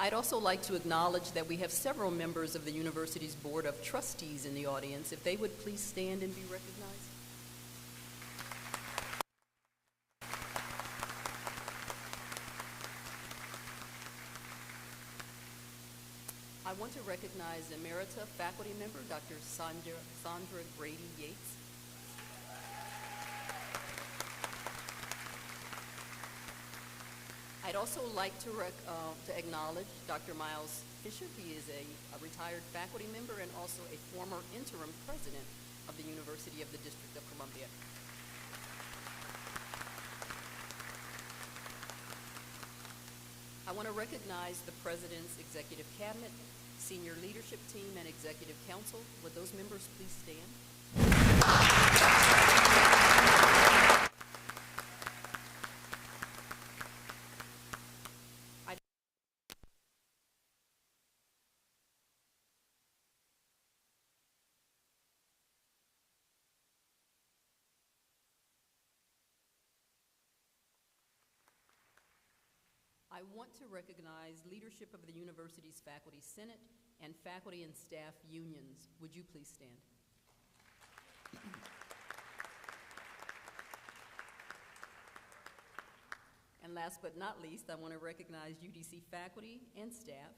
I'd also like to acknowledge that we have several members of the university's Board of Trustees in the audience. If they would please stand and be recognized. I want to recognize Emerita faculty member, Dr. Sandra Grady Yates. I'd also like to acknowledge Dr. Miles Fisher. He is a retired faculty member and also a former interim president of the University of the District of Columbia. I want to recognize the President's Executive Cabinet, Senior Leadership Team, and Executive Council. Would those members please stand? I want to recognize leadership of the university's Faculty Senate and faculty and staff unions. Would you please stand? And last but not least, I want to recognize UDC faculty and staff,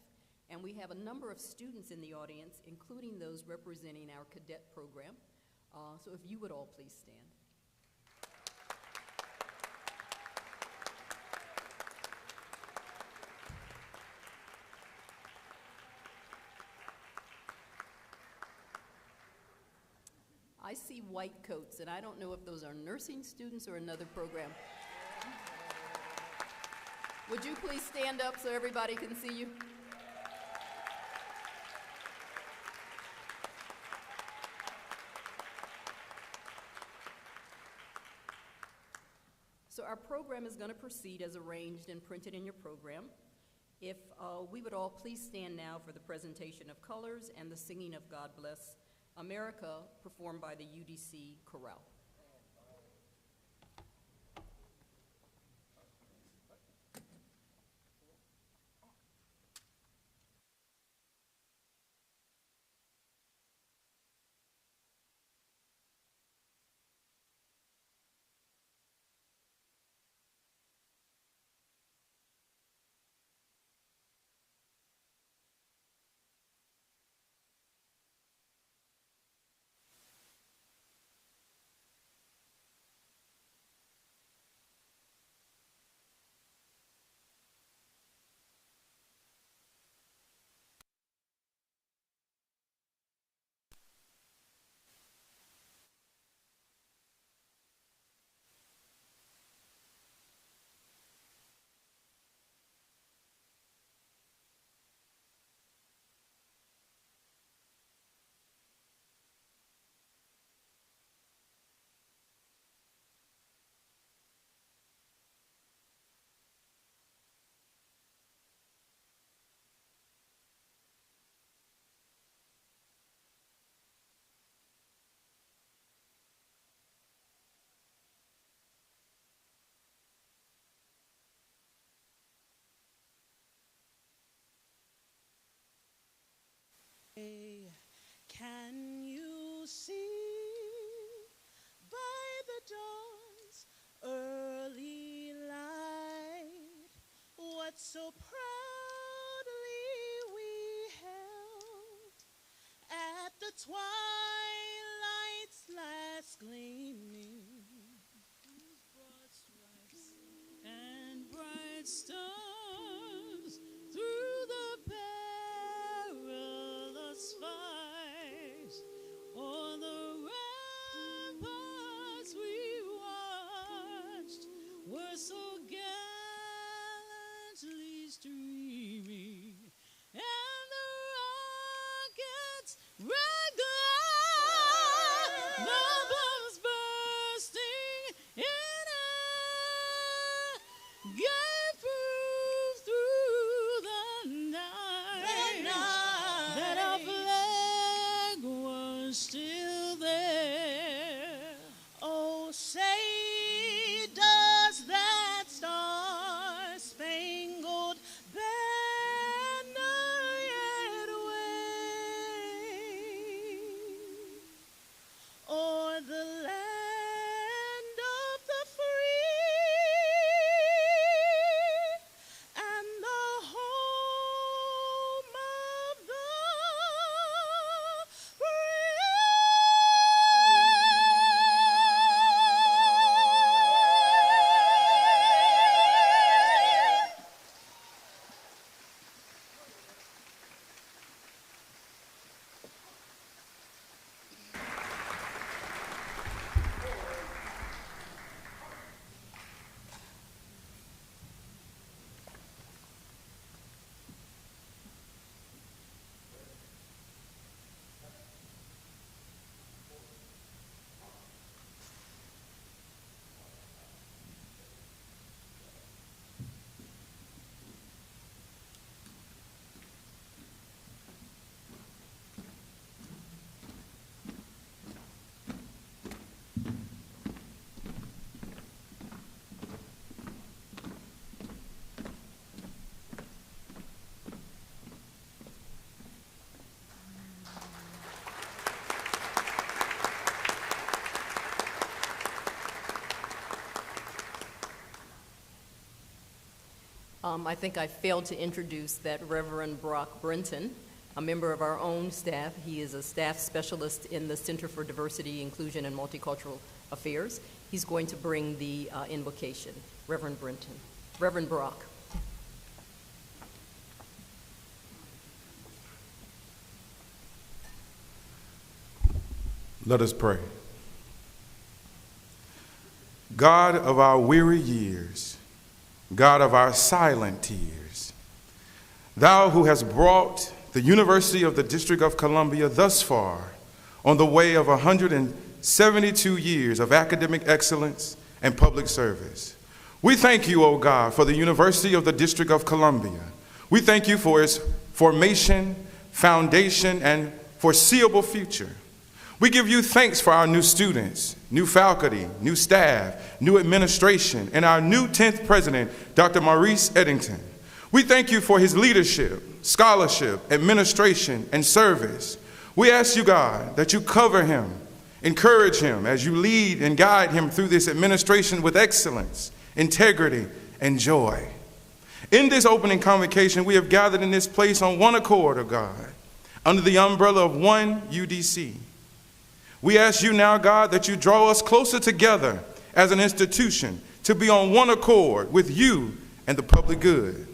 and we have a number of students in the audience, including those representing our cadet program. So if you would all please stand. I see white coats, and I don't know if those are nursing students or another program. Would you please stand up so everybody can see you? So our program is going to proceed as arranged and printed in your program. If we would all please stand now for the presentation of colors and the singing of God Bless America, performed by the UDC Chorale. Can you see by the dawn's early light what so proudly we held at the twilight's last gleaming? Broad stripes and bright stars through the perilous fight, o'er the ramparts we watched were so gallantly streaming, and the rockets' red glare, the bombs bursting in air, gave proof through the night that our flag was still there. Oh, say does that star-spangled banner I think I failed to introduce that Reverend Brock Brenton, a member of our own staff. He is a staff specialist in the Center for Diversity, Inclusion, and Multicultural Affairs. He's going to bring the invocation. Reverend Brenton. Reverend Brock. Let us pray. God of our weary years, God of our silent tears, Thou who hast brought the University of the District of Columbia thus far on the way of 172 years of academic excellence and public service, we thank you, O God, for the University of the District of Columbia. We thank you for its formation, foundation, and foreseeable future. We give you thanks for our new students, new faculty, new staff, new administration, and our new 10th president, Dr. Maurice Eddington. We thank you for his leadership, scholarship, administration, and service. We ask you, God, that you cover him, encourage him as you lead and guide him through this administration with excellence, integrity, and joy. In this opening convocation, we have gathered in this place on one accord, O God, under the umbrella of one UDC. We ask you now, God, that you draw us closer together as an institution to be on one accord with you and the public good.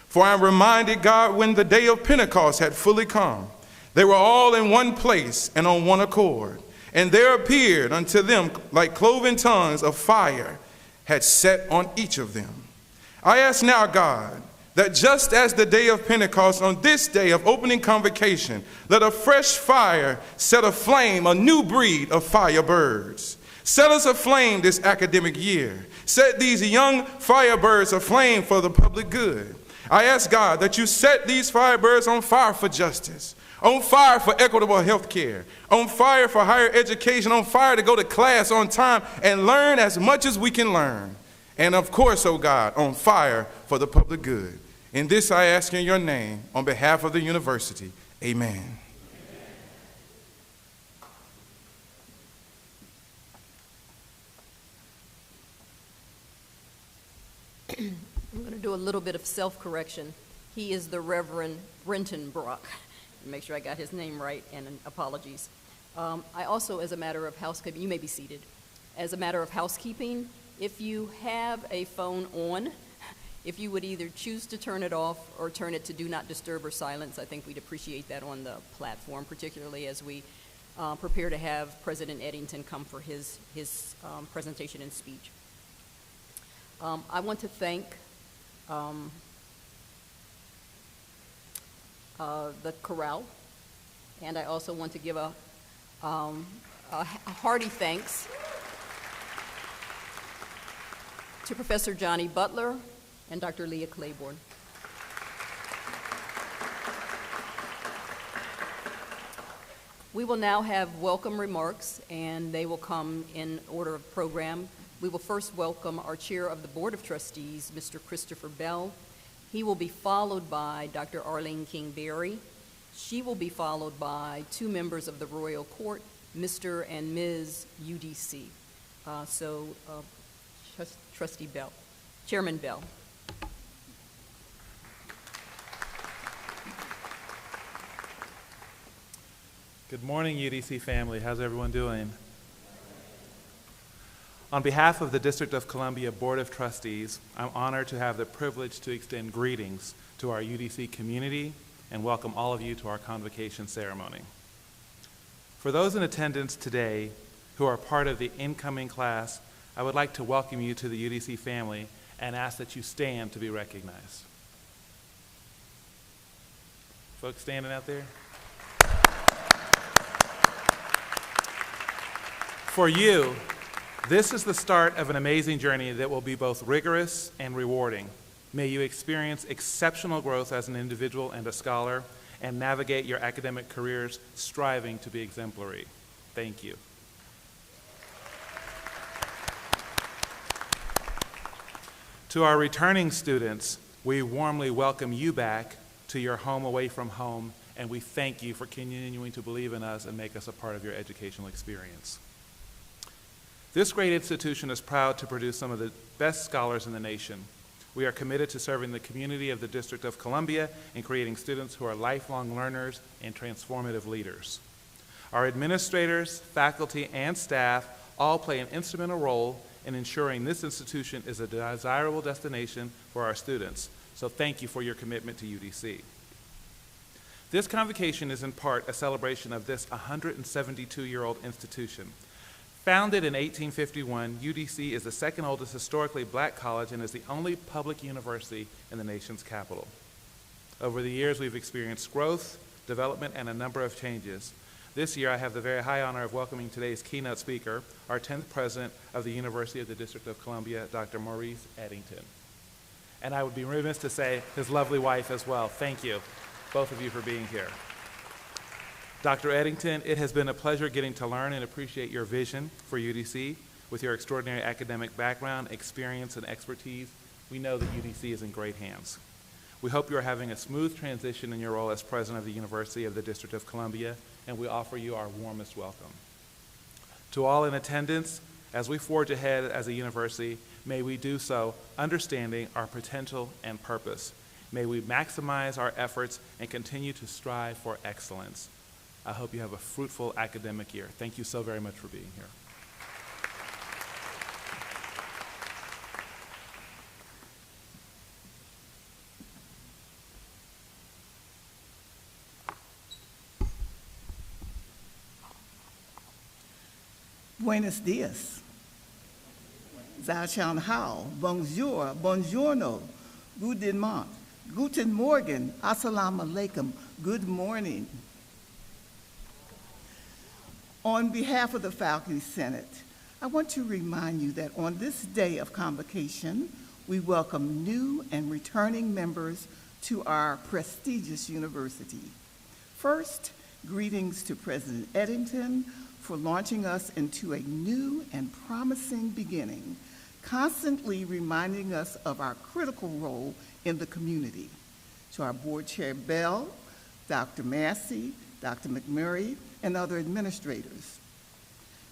For I am reminded, God, when the day of Pentecost had fully come, they were all in one place and on one accord, and there appeared unto them like cloven tongues of fire had set on each of them. I ask now, God, that just as the day of Pentecost, on this day of opening convocation, let a fresh fire set aflame a new breed of firebirds. Set us aflame this academic year. Set these young firebirds aflame for the public good. I ask, God, that you set these firebirds on fire for justice, on fire for equitable health care, on fire for higher education, on fire to go to class on time and learn as much as we can learn. And of course, oh God, on fire for the public good. In this I ask in your name, on behalf of the university, amen. I'm going to do a little bit of self-correction. He is the Reverend Brenton Brock. Make sure I got his name right, and apologies. I also, as a matter of housekeeping, you may be seated. As a matter of housekeeping, if you have a phone on, if you would either choose to turn it off or turn it to do not disturb or silence, I think we'd appreciate that on the platform, particularly as we prepare to have President Eddington come for his presentation and speech. I want to thank the chorale, and I also want to give a hearty thanks to Professor Johnny Butler and Dr. Leah Claiborne. We will now have welcome remarks, and they will come in order of program. We will first welcome our Chair of the Board of Trustees, Mr. Christopher Bell. He will be followed by Dr. Arlene King-Berry. She will be followed by two members of the Royal Court, Mr. and Ms. UDC. Trustee Bell, Chairman Bell. Good morning, UDC family. How's everyone doing? On behalf of the District of Columbia Board of Trustees, I'm honored to have the privilege to extend greetings to our UDC community and welcome all of you to our convocation ceremony. For those in attendance today who are part of the incoming class, I would like to welcome you to the UDC family and ask that you stand to be recognized. Folks standing out there? For you, this is the start of an amazing journey that will be both rigorous and rewarding. May you experience exceptional growth as an individual and a scholar and navigate your academic careers striving to be exemplary. Thank you. To our returning students, we warmly welcome you back to your home away from home, and we thank you for continuing to believe in us and make us a part of your educational experience. This great institution is proud to produce some of the best scholars in the nation. We are committed to serving the community of the District of Columbia and creating students who are lifelong learners and transformative leaders. Our administrators, faculty, and staff all play an instrumental role in ensuring this institution is a desirable destination for our students. So thank you for your commitment to UDC. This convocation is in part a celebration of this 172-year-old institution. Founded in 1851, UDC is the second oldest historically black college and is the only public university in the nation's capital. Over the years, we've experienced growth, development, and a number of changes. This year, I have the very high honor of welcoming today's keynote speaker, our 10th president of the University of the District of Columbia, Dr. Maurice Eddington. And I would be remiss to say his lovely wife as well. Thank you, both of you, for being here. Dr. Eddington, it has been a pleasure getting to learn and appreciate your vision for UDC. With your extraordinary academic background, experience, and expertise, we know that UDC is in great hands. We hope you are having a smooth transition in your role as president of the University of the District of Columbia, and we offer you our warmest welcome. To all in attendance, as we forge ahead as a university, may we do so understanding our potential and purpose. May we maximize our efforts and continue to strive for excellence. I hope you have a fruitful academic year. Thank you so very much for being here. Buenos dias. Zaichang hao, bonjour, buongiorno, guten Morgen, guten Morgen, assalamu alaikum, good morning. On behalf of the Faculty Senate, I want to remind you that on this day of convocation, we welcome new and returning members to our prestigious university. First, greetings to President Eddington for launching us into a new and promising beginning, constantly reminding us of our critical role in the community. To our Board Chair Bell, Dr. Massey, Dr. McMurray, and other administrators.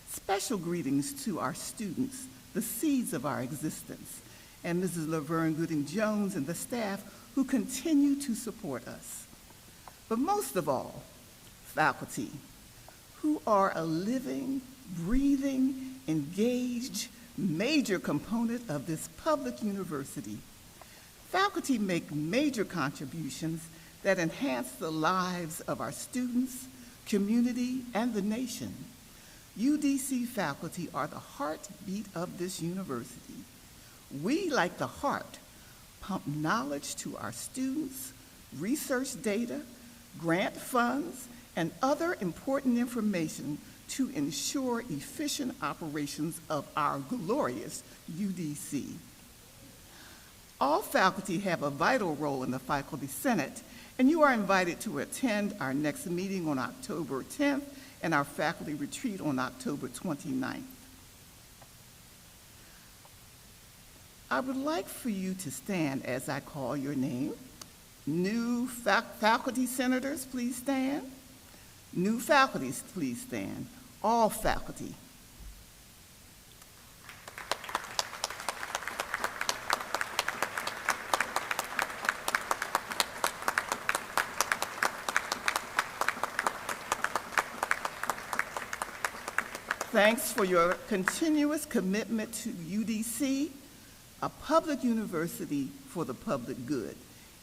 Special greetings to our students, the seeds of our existence, and Mrs. Laverne Gooding-Jones and the staff who continue to support us. But most of all, faculty, who are a living, breathing, engaged, major component of this public university. Faculty make major contributions that enhance the lives of our students, community, and the nation. UDC faculty are the heartbeat of this university. We, like the heart, pump knowledge to our students, research data, grant funds, and other important information to ensure efficient operations of our glorious UDC. All faculty have a vital role in the Faculty Senate, and you are invited to attend our next meeting on October 10th and our faculty retreat on October 29th. I would like for you to stand as I call your name. New faculty senators, please stand. New faculties, please stand. All faculty. Thanks for your continuous commitment to UDC, a public university for the public good.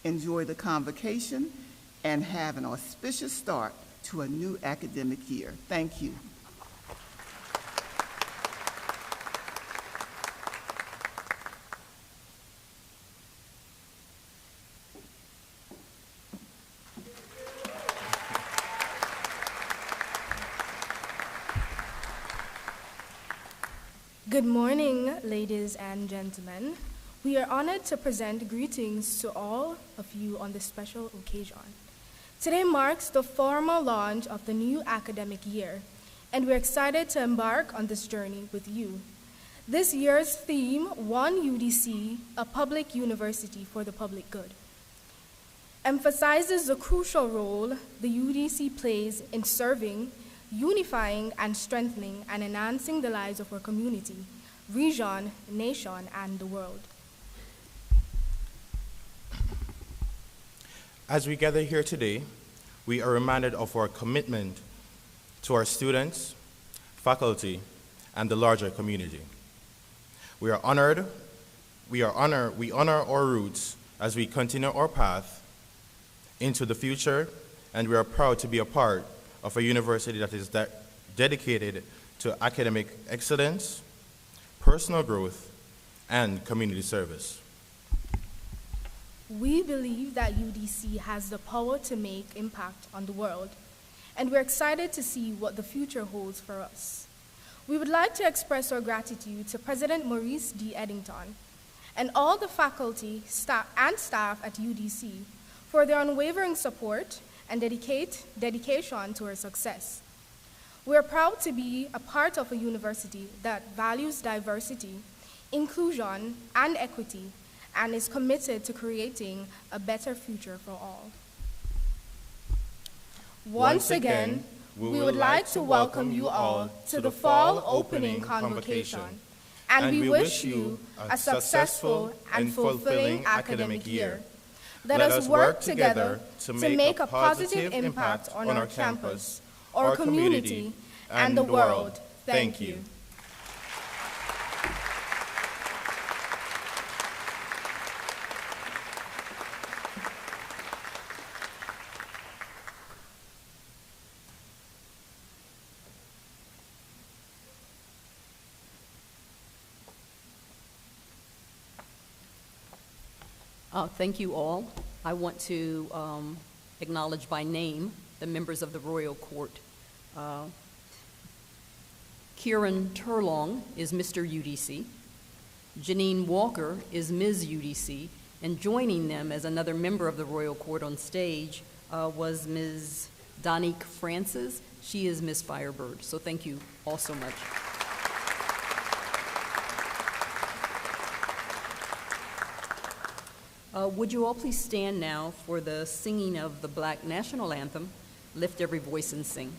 Enjoy the convocation and have an auspicious start to a new academic year. Thank you. Good morning, ladies and gentlemen. We are honored to present greetings to all of you on this special occasion. Today marks the formal launch of the new academic year, and we're excited to embark on this journey with you. This year's theme, One UDC, a public university for the public good, emphasizes the crucial role the UDC plays in serving, unifying, and strengthening and enhancing the lives of our community, region, nation, and the world. As we gather here today, we are reminded of our commitment to our students, faculty, and the larger community. We honor our roots as we continue our path into the future, and we are proud to be a part of a university that is dedicated to academic excellence, personal growth, and community service. We believe that UDC has the power to make impact on the world, and we're excited to see what the future holds for us. We would like to express our gratitude to President Maurice D. Eddington and all the faculty and staff at UDC for their unwavering support and dedication to our success. We are proud to be a part of a university that values diversity, inclusion, and equity, and is committed to creating a better future for all. Once again, we would like to welcome you all to the fall opening convocation, and we wish you a successful and fulfilling academic year. Let us work together to make a positive impact on our campus, our community, and the world. Thank you. Thank you all. I want to acknowledge by name the members of the Royal Court. Kieran Turlong is Mr. UDC. Janine Walker is Ms. UDC. And joining them as another member of the Royal Court on stage was Ms. Donique Francis. She is Ms. Firebird. So thank you all so much. Would you all please stand now for the singing of the Black National Anthem, Lift Every Voice and Sing.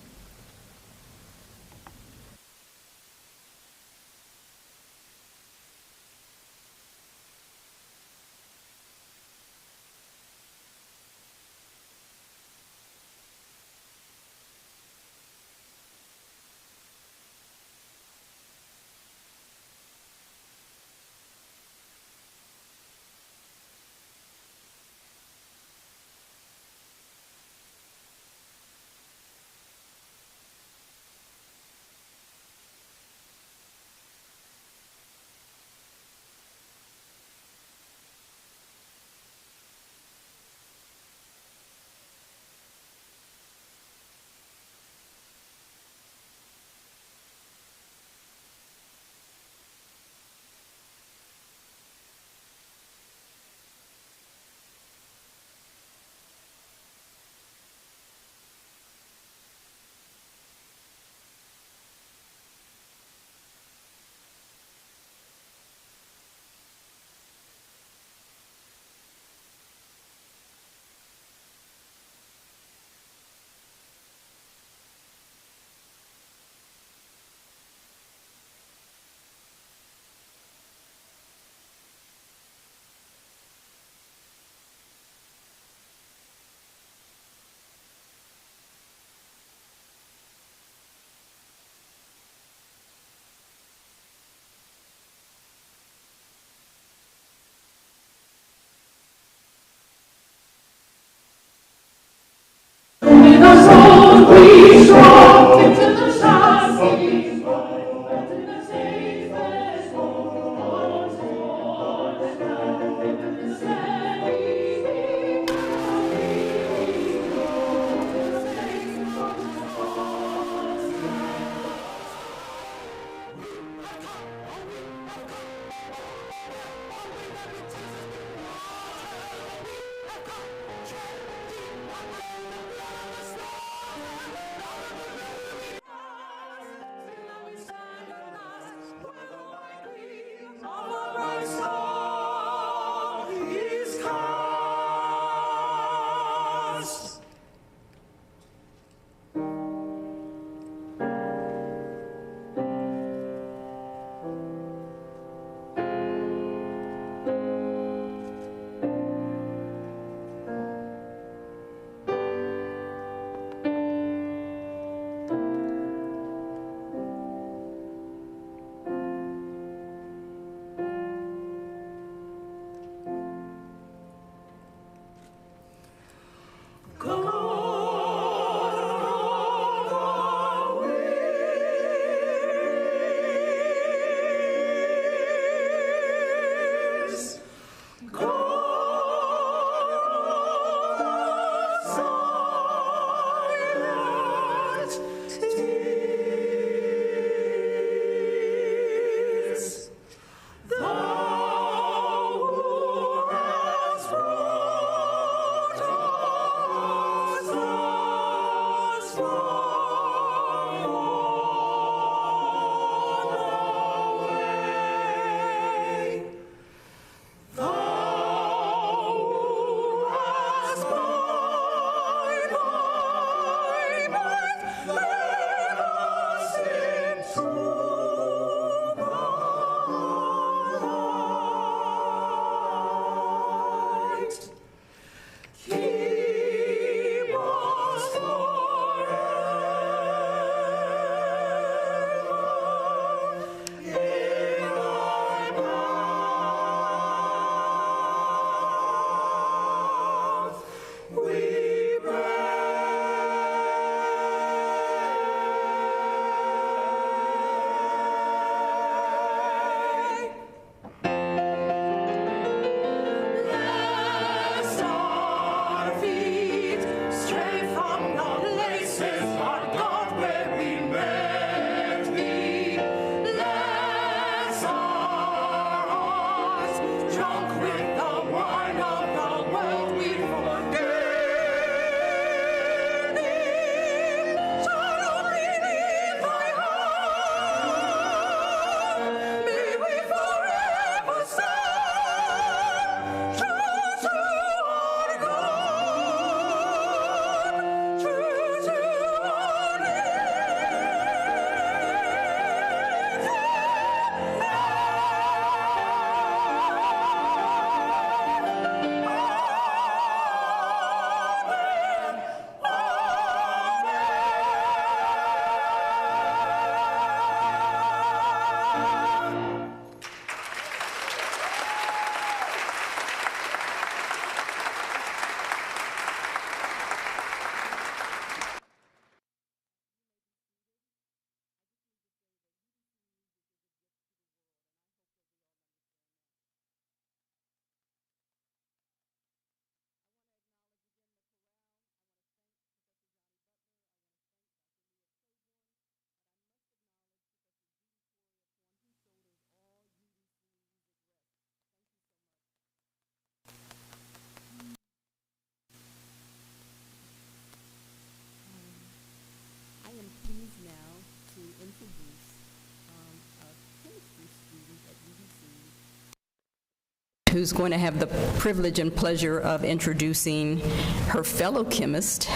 who's going to have the privilege and pleasure of introducing her fellow chemist,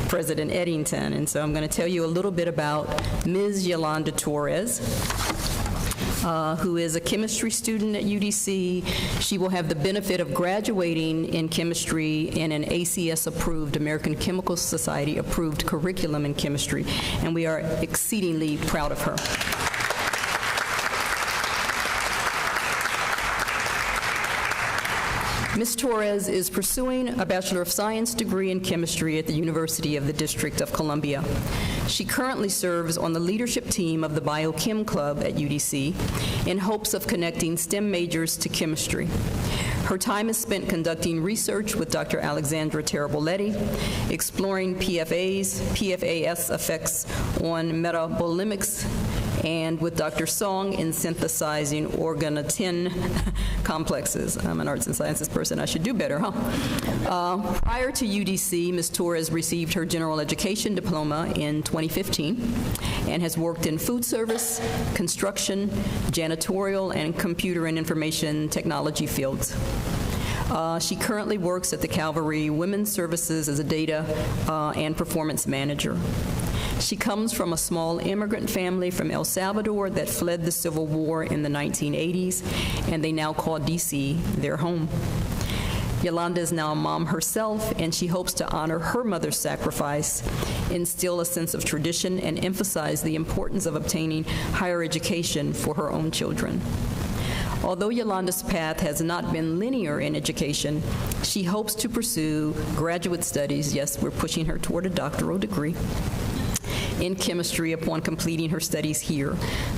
President Eddington. And so I'm going to tell you a little bit about Ms. Yolanda Torres, who is a chemistry student at UDC. She will have the benefit of graduating in chemistry in an ACS-approved, American Chemical Society-approved curriculum in chemistry, and we are exceedingly proud of her. Ms. Torres is pursuing a Bachelor of Science degree in chemistry at the University of the District of Columbia. She currently serves on the leadership team of the Biochem Club at UDC in hopes of connecting STEM majors to chemistry. Her time is spent conducting research with Dr. Alexandra Taraboletti, exploring PFAS effects on metabolimics, and with Dr. Song in synthesizing organotin complexes. I'm an arts and sciences person. I should do better, huh? Prior to UDC, Ms. Torres received her general education diploma in 2015 and has worked in food service, construction, janitorial, and computer and information technology fields. She currently works at the Calvary Women's Services as a data and performance manager. She comes from a small immigrant family from El Salvador that fled the Civil War in the 1980s, and they now call D.C. their home. Yolanda is now a mom herself, and she hopes to honor her mother's sacrifice, instill a sense of tradition, and emphasize the importance of obtaining higher education for her own children. Although Yolanda's path has not been linear in education, she hopes to pursue graduate studies. Yes, we're pushing her toward a doctoral degree in chemistry upon completing her studies here.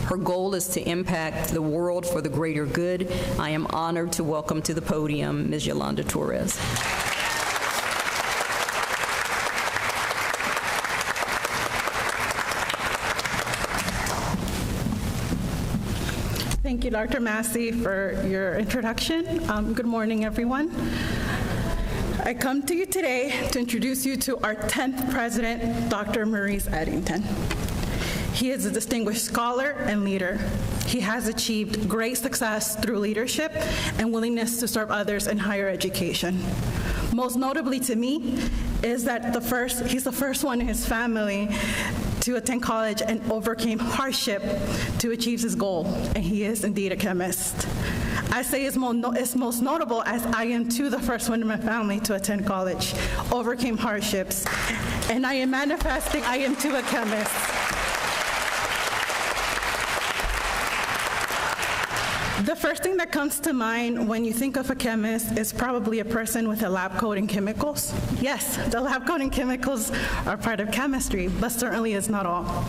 Her goal is to impact the world for the greater good. I am honored to welcome to the podium Ms. Yolanda Torres. Thank you, Dr. Massey, for your introduction. Good morning, everyone. I come to you today to introduce you to our 10th president, Dr. Maurice Eddington. He is a distinguished scholar and leader. He has achieved great success through leadership and willingness to serve others in higher education. Most notably to me is that he's the first one in his family to attend college and overcame hardship to achieve his goal, and he is indeed a chemist. I say it's most notable as I am too the first one in my family to attend college, overcame hardships, and I am manifesting I am too a chemist. The first thing that comes to mind when you think of a chemist is probably a person with a lab coat in chemicals. Yes, the lab coat in chemicals are part of chemistry, but certainly is not all.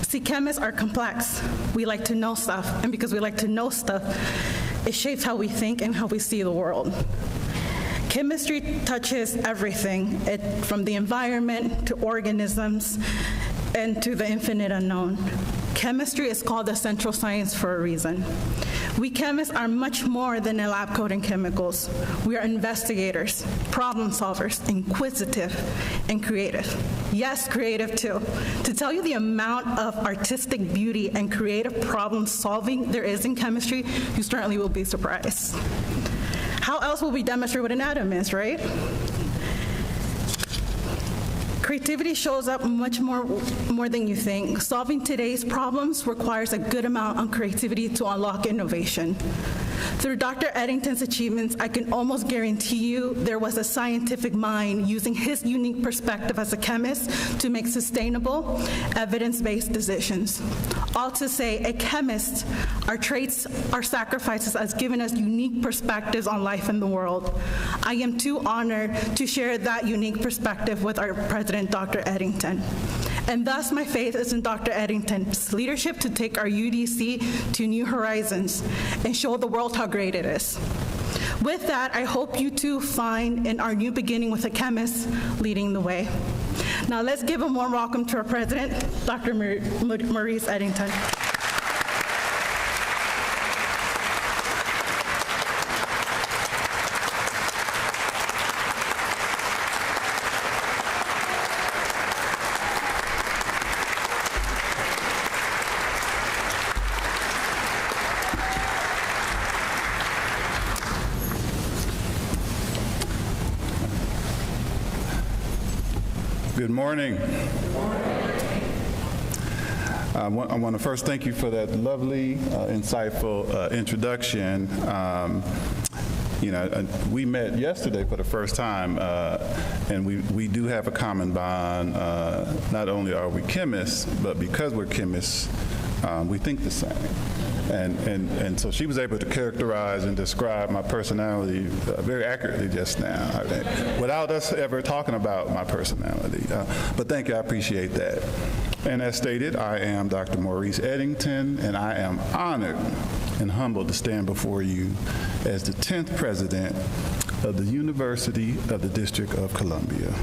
See, chemists are complex. We like to know stuff, and because we like to know stuff, it shapes how we think and how we see the world. Chemistry touches everything, from the environment to organisms and to the infinite unknown. Chemistry is called the central science for a reason. We chemists are much more than a lab coat in chemicals. We are investigators, problem solvers, inquisitive, and creative. Yes, creative too. To tell you the amount of artistic beauty and creative problem solving there is in chemistry, you certainly will be surprised. How else will we demonstrate what an atom is, right? Creativity shows up much more than you think. Solving today's problems requires a good amount of creativity to unlock innovation. Through Dr. Eddington's achievements, I can almost guarantee you there was a scientific mind using his unique perspective as a chemist to make sustainable, evidence-based decisions. All to say, a chemist, our traits, our sacrifices has given us unique perspectives on life and the world. I am too honored to share that unique perspective with our president, Dr. Eddington. And thus, my faith is in Dr. Eddington's leadership to take our UDC to new horizons and show the world how great it is. With that, I hope you too find in our new beginning with a chemist leading the way. Now let's give a warm welcome to our president, Dr. Maurice Eddington. Good morning. I want to first thank you for that lovely, insightful introduction. We met yesterday for the first time, and we do have a common bond. Not only are we chemists, but because we're chemists, we think the same. And so she was able to characterize and describe my personality very accurately just now, without us ever talking about my personality. But thank you, I appreciate that. And as stated, I am Dr. Maurice Eddington, and I am honored and humbled to stand before you as the 10th president of the University of the District of Columbia.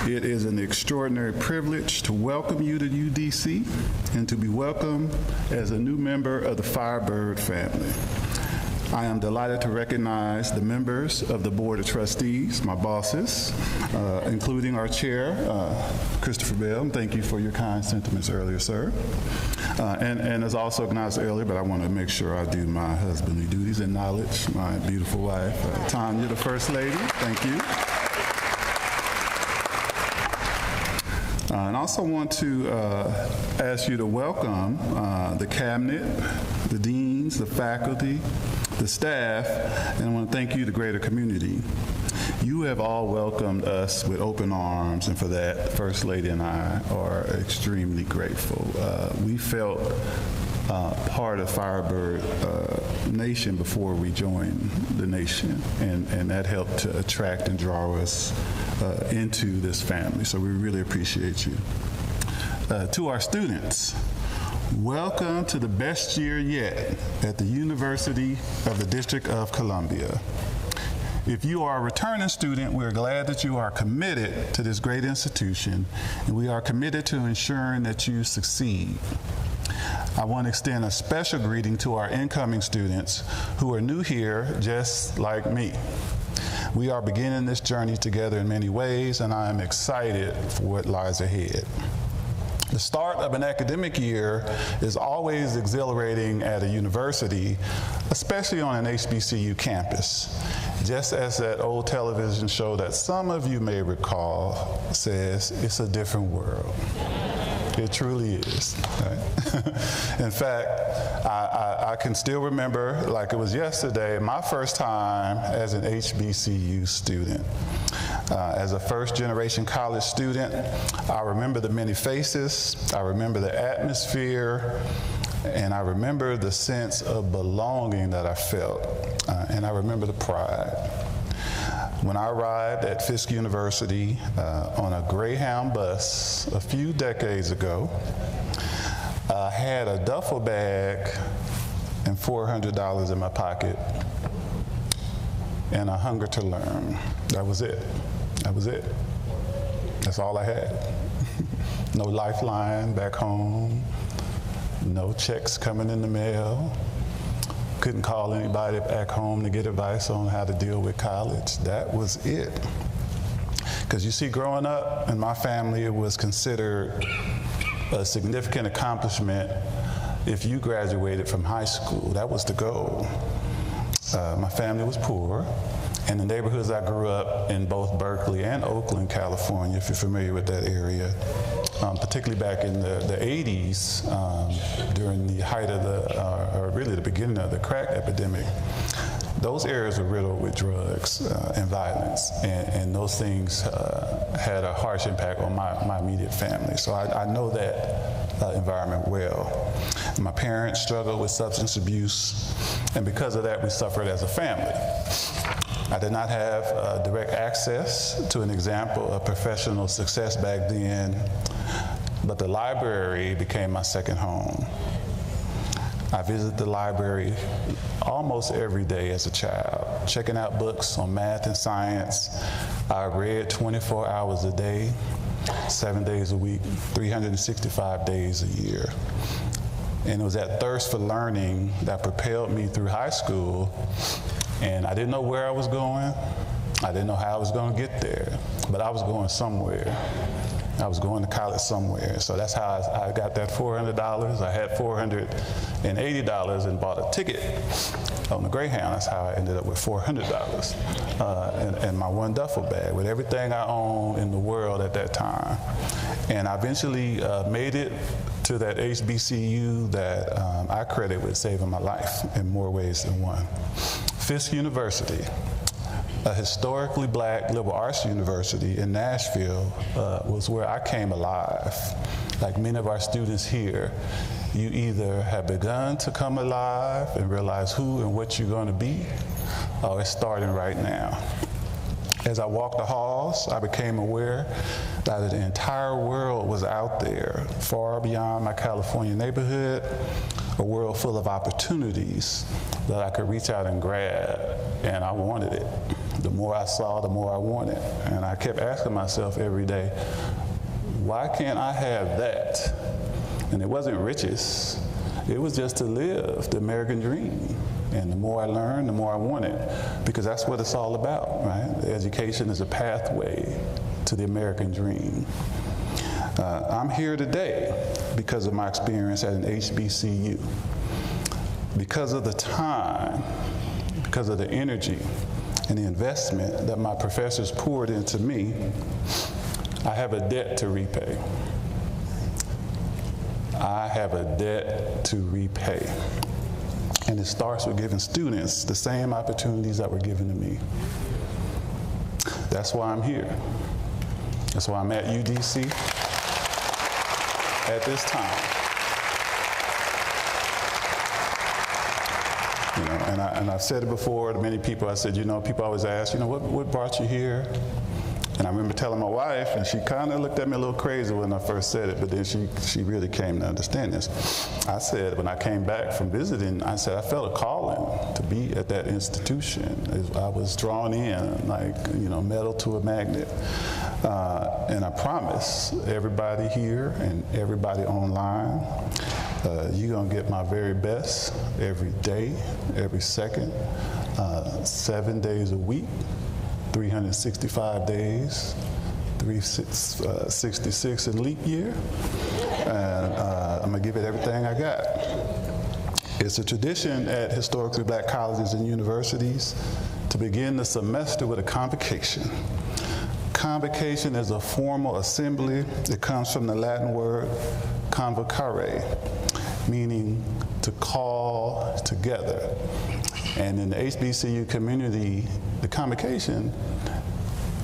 It is an extraordinary privilege to welcome you to UDC and to be welcomed as a new member of the Firebird family. I am delighted to recognize the members of the Board of Trustees, my bosses, including our chair, Christopher Bell. Thank you for your kind sentiments earlier, sir. And as also acknowledged earlier, but I want to make sure I do my husbandly duties, acknowledge my beautiful wife, Tanya, the First Lady. Thank you. And I also want to ask you to welcome the cabinet, the deans, the faculty, the staff, and I want to thank you, the greater community. You have all welcomed us with open arms, and for that, the First Lady and I are extremely grateful. We felt part of Firebird Nation before we joined the nation, and that helped to attract and draw us into this family, so we really appreciate you. To our students, welcome to the best year yet at the University of the District of Columbia. If you are a returning student, we're glad that you are committed to this great institution, and we are committed to ensuring that you succeed. I want to extend a special greeting to our incoming students who are new here just like me. We are beginning this journey together in many ways, and I am excited for what lies ahead. The start of an academic year is always exhilarating at a university, especially on an HBCU campus. Just as that old television show that some of you may recall says, it's a different world. It truly is. Right? In fact, I can still remember, like it was yesterday, my first time as an HBCU student. As a first-generation college student, I remember the many faces, I remember the atmosphere, and I remember the sense of belonging that I felt, and I remember the pride. When I arrived at Fisk University on a Greyhound bus a few decades ago, I had a duffel bag and $400 in my pocket and a hunger to learn. That was it. That was it. That's all I had. No lifeline back home, no checks coming in the mail. Couldn't call anybody back home to get advice on how to deal with college. That was it. Because you see, growing up in my family, it was considered a significant accomplishment if you graduated from high school. That was the goal. My family was poor, and the neighborhoods I grew up in, both Berkeley and Oakland, California, if you're familiar with that area, particularly back in the 80s, during the height of or really the beginning of the crack epidemic, those areas were riddled with drugs and violence, and those things had a harsh impact on my immediate family. So I know that environment well. My parents struggled with substance abuse, and because of that, we suffered as a family. I did not have direct access to an example of professional success back then, but the library became my second home. I visited the library almost every day as a child, checking out books on math and science. I read 24 hours a day, 7 days a week, 365 days a year. And it was that thirst for learning that propelled me through high school. And I didn't know where I was going. I didn't know how I was going to get there, but I was going somewhere. I was going to college somewhere. So that's how I got that $400. I had $480 and bought a ticket on the Greyhound. That's how I ended up with $400 and my one duffel bag with everything I owned in the world at that time. And I eventually made it to that HBCU that I credit with saving my life in more ways than one. Fisk University, a historically black liberal arts university in Nashville, was where I came alive. Like many of our students here, you either have begun to come alive and realize who and what you're going to be, or it's starting right now. As I walked the halls, I became aware that the entire world was out there, far beyond my California neighborhood, a world full of opportunities that I could reach out and grab, and I wanted it. The more I saw, the more I wanted. And I kept asking myself every day, why can't I have that? And it wasn't riches, it was just to live the American dream. And the more I learned, the more I wanted, because that's what it's all about, right? Education is a pathway to the American dream. I'm here today because of my experience at an HBCU, because of the time, because of the energy and the investment that my professors poured into me. I have a debt to repay. I have a debt to repay. And it starts with giving students the same opportunities that were given to me. That's why I'm here. That's why I'm at UDC at this time. You know, and I've said it before to many people. I said, you know, people always ask, you know, what brought you here? And I remember telling my wife, and she kind of looked at me a little crazy when I first said it, but then she really came to understand this. I said, when I came back from visiting, I said, I felt a calling to be at that institution. I was drawn in, like, you know, metal to a magnet. And I promise everybody here and everybody online, you're gonna get my very best every day, every second, 7 days a week. 365 days, 366 in leap year, and I'm gonna give it everything I got. It's a tradition at historically black colleges and universities to begin the semester with a convocation. Convocation is a formal assembly. It comes from the Latin word convocare, meaning to call together. And in the HBCU community, the convocation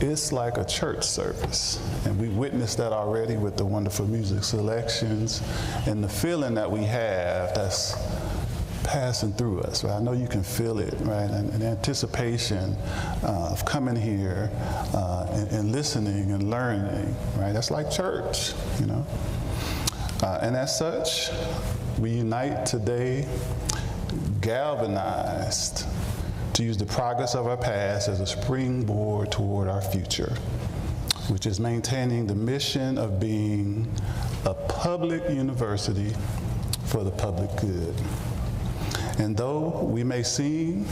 is like a church service. And we witnessed that already with the wonderful music selections and the feeling that we have that's passing through us, right? I know you can feel it, right? And anticipation of coming here and listening and learning, right? That's like church, you know? And as such, we unite today, galvanized to use the progress of our past as a springboard toward our future, which is maintaining the mission of being a public university for the public good. And though we may seem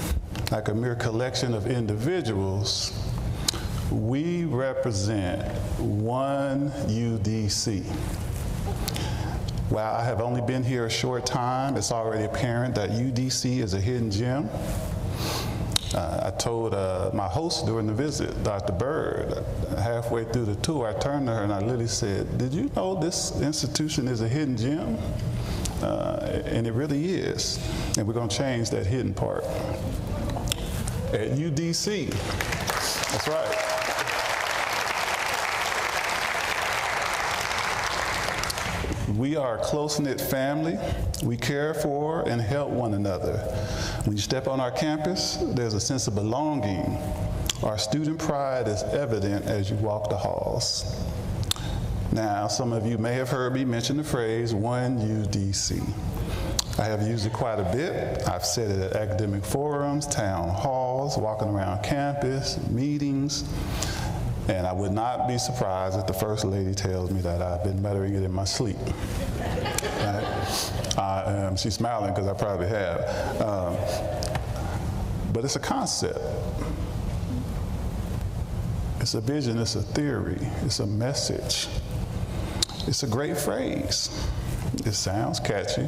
like a mere collection of individuals, we represent one UDC. While I have only been here a short time, it's already apparent that UDC is a hidden gem. I told my host during the visit, Dr. Bird, halfway through the tour, I turned to her and I literally said, did you know this institution is a hidden gem? And it really is. And we're going to change that hidden part. At UDC, that's right. We are a close-knit family. We care for and help one another. When you step on our campus, there's a sense of belonging. Our student pride is evident as you walk the halls. Now, some of you may have heard me mention the phrase, one UDC. I have used it quite a bit. I've said it at academic forums, town halls, walking around campus, meetings. And I would not be surprised if the First Lady tells me that I've been muttering it in my sleep. Right? She's smiling because I probably have. But it's a concept. It's a vision, it's a theory, it's a message. It's a great phrase. It sounds catchy,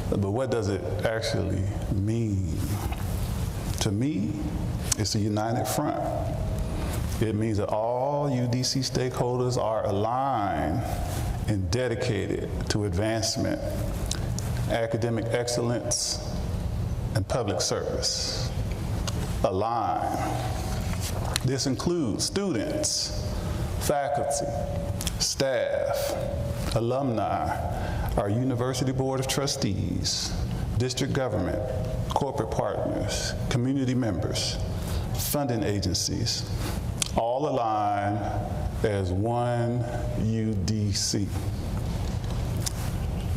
but what does it actually mean? To me, it's a united front. It means that all UDC stakeholders are aligned and dedicated to advancement, academic excellence, and public service. Aligned. This includes students, faculty, staff, alumni, our University Board of Trustees, district government, corporate partners, community members, funding agencies, all aligned as one UDC.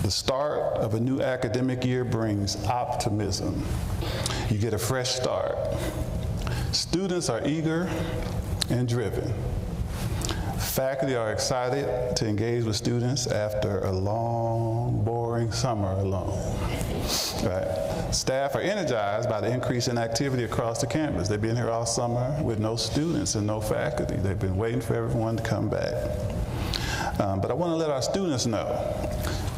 The start of a new academic year brings optimism. You get a fresh start. Students are eager and driven. Faculty are excited to engage with students after a long, boring summer alone. Right? Staff are energized by the increase in activity across the campus. They've been here all summer with no students and no faculty. They've been waiting for everyone to come back. But I want to let our students know,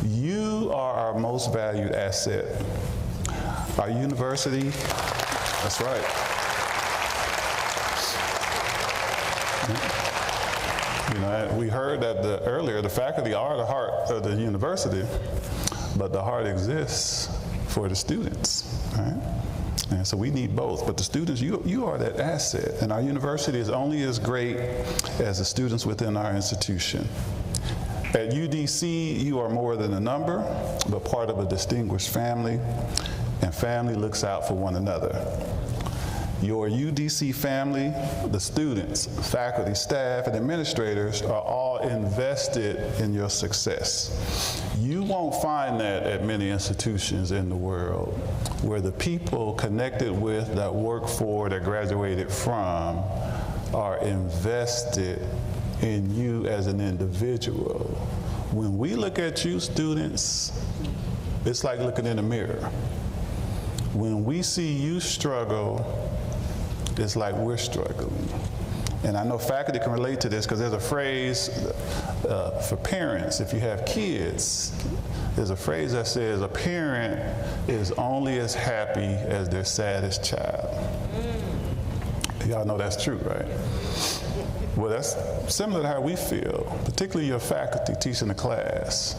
you are our most valued asset. Our university, that's right. You know, we heard that earlier, the faculty are the heart of the university, but the heart exists for the students, right? And so we need both, but the students, you are that asset, and our university is only as great as the students within our institution. At UDC, you are more than a number, but part of a distinguished family, and family looks out for one another. Your UDC family, the students, faculty, staff, and administrators are all invested in your success. You won't find that at many institutions in the world where the people connected with, that work for, that graduated from, are invested in you as an individual. When we look at you, students, it's like looking in a mirror. When we see you struggle, it's like we're struggling. And I know faculty can relate to this because there's a phrase for parents, if you have kids, there's a phrase that says a parent is only as happy as their saddest child. Y'all know that's true, right? Well, that's similar to how we feel, particularly your faculty teaching a class.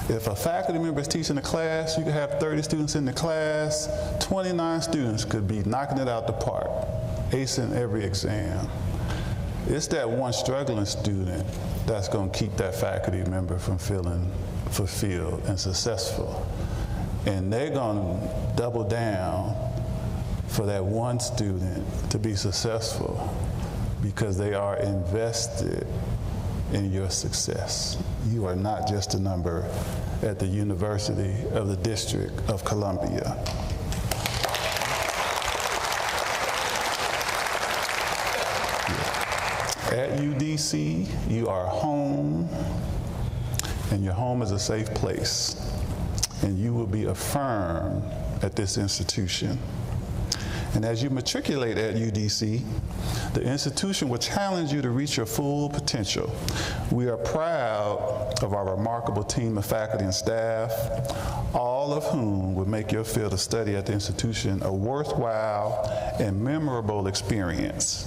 If a faculty member is teaching a class, you could have 30 students in the class, 29 students could be knocking it out the park, acing every exam. It's that one struggling student that's going to keep that faculty member from feeling fulfilled and successful. And they're going to double down for that one student to be successful because they are invested in your success. You are not just a number at the University of the District of Columbia. At UDC, you are home, and your home is a safe place, and you will be affirmed at this institution. And as you matriculate at UDC, the institution will challenge you to reach your full potential. We are proud of our remarkable team of faculty and staff, all of whom will make your field of study at the institution a worthwhile and memorable experience.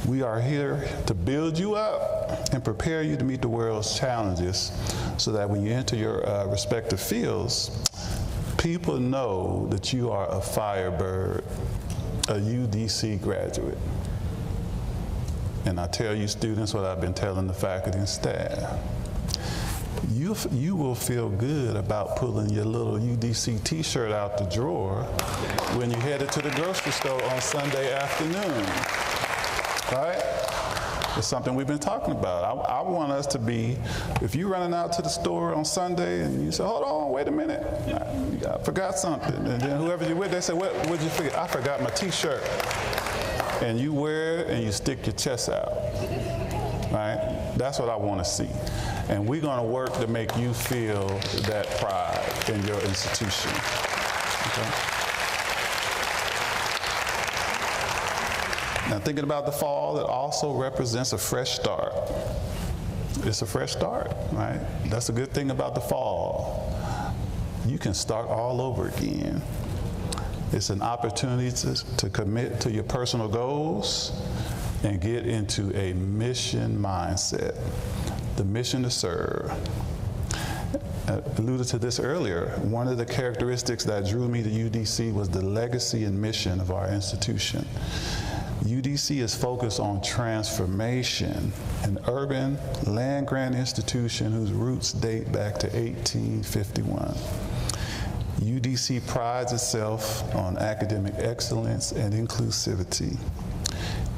We are here to build you up and prepare you to meet the world's challenges so that when you enter your respective fields, people know that you are a Firebird, a UDC graduate. And I tell you students what I've been telling the faculty and staff. You will feel good about pulling your little UDC t-shirt out the drawer when you headed to the grocery store on Sunday afternoon, right? It's something we've been talking about. I want us to be, if you're running out to the store on Sunday and you say, hold on, wait a minute, I forgot something. And then whoever you're with, they say, what'd you forget? I forgot my t-shirt. And you wear it and you stick your chest out, right? That's what I want to see. And we're going to work to make you feel that pride in your institution, okay? Now, thinking about the fall, it also represents a fresh start. It's a fresh start, right? That's a good thing about the fall. You can start all over again. It's an opportunity to commit to your personal goals and get into a mission mindset, the mission to serve. I alluded to this earlier. One of the characteristics that drew me to UDC was the legacy and mission of our institution. UDC is focused on transformation, an urban land-grant institution whose roots date back to 1851. UDC prides itself on academic excellence and inclusivity.